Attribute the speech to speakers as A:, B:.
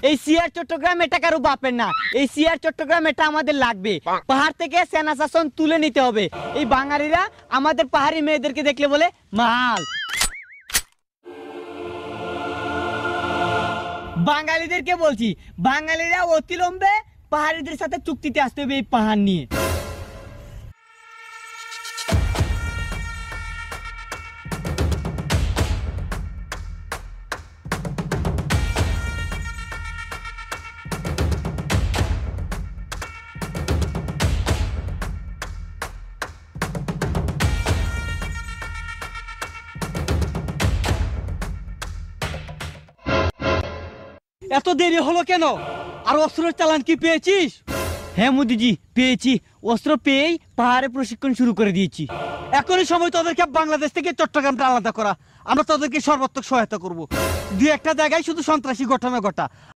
A: এই সিআর চট্টগ্রাম এটা কারো বাপের না, এই সিআর চট্টগ্রাম এটা আমাদের লাগবে। পাহাড় থেকে সেনা শাসন তুলে নিতে হবে। এই বাঙালিরা আমাদের পাহাড়ি মেয়েদেরকে দেখলে বলে মাল। বাঙালিদেরকে বলছি, বাঙালিরা অতিলম্বে পাহাড়িদের সাথে চুক্তিতে আসতে হবে এই পাহাড় নিয়ে।
B: এত দেরি হলো কেন? আর অস্ত্রের চালান কি পেয়েছিস?
A: হ্যাঁ মোদিজি, পেয়েছি। অস্ত্র পেয়েই পাহাড়ে প্রশিক্ষণ শুরু করে দিয়েছি।
B: এখনই সময় তোদেরকে বাংলাদেশ থেকে চট্টগ্রামটা আলাদা করা। আমরা তোদেরকে সর্বাত্মক সহায়তা করব। দুই একটা জায়গায় শুধু সন্ত্রাসী ঘটনা ঘটা।